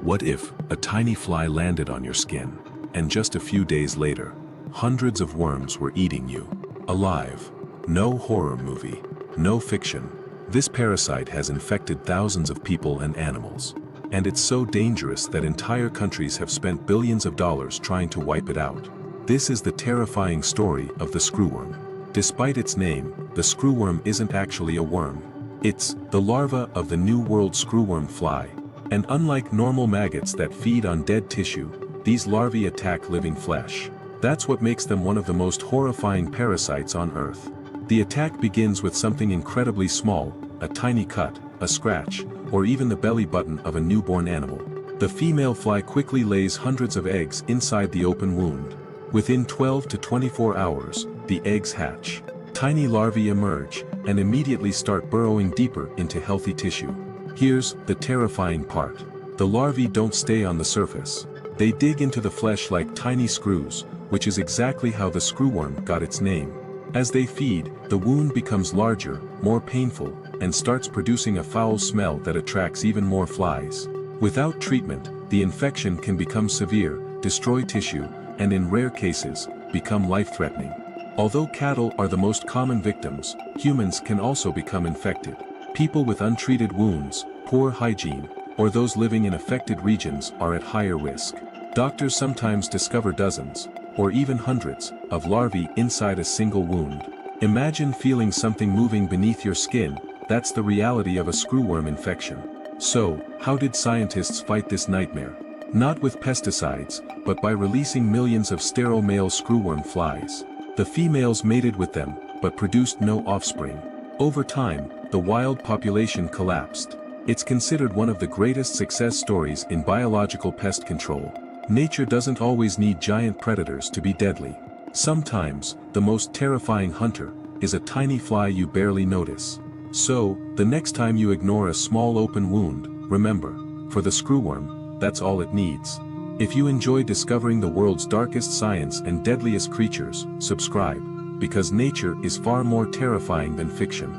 What if a tiny fly landed on your skin, and just a few days later, hundreds of worms were eating you, alive? No horror movie, no fiction. This parasite has infected thousands of people and animals. And it's so dangerous that entire countries have spent billions of dollars trying to wipe it out. This is the terrifying story of the screwworm. Despite its name, the screwworm isn't actually a worm. It's the larva of the New World screwworm fly. And unlike normal maggots that feed on dead tissue, these larvae attack living flesh. That's what makes them one of the most horrifying parasites on Earth. The attack begins with something incredibly small, a tiny cut, a scratch, or even the belly button of a newborn animal. The female fly quickly lays hundreds of eggs inside the open wound. Within 12 to 24 hours, the eggs hatch. Tiny larvae emerge, and immediately start burrowing deeper into healthy tissue. Here's the terrifying part. The larvae don't stay on the surface. They dig into the flesh like tiny screws, which is exactly how the screwworm got its name. As they feed, the wound becomes larger, more painful, and starts producing a foul smell that attracts even more flies. Without treatment, the infection can become severe, destroy tissue, and in rare cases, become life-threatening. Although cattle are the most common victims, humans can also become infected. People with untreated wounds, poor hygiene, or those living in affected regions are at higher risk. Doctors sometimes discover dozens, or even hundreds, of larvae inside a single wound. Imagine feeling something moving beneath your skin. That's the reality of a screwworm infection. So, how did scientists fight this nightmare? Not with pesticides, but by releasing millions of sterile male screwworm flies. The females mated with them, but produced no offspring. Over time, the wild population collapsed. It's considered one of the greatest success stories in biological pest control. Nature doesn't always need giant predators to be deadly. Sometimes, the most terrifying hunter is a tiny fly you barely notice. So, the next time you ignore a small open wound, remember, for the screwworm, that's all it needs. If you enjoy discovering the world's darkest science and deadliest creatures, subscribe, because nature is far more terrifying than fiction.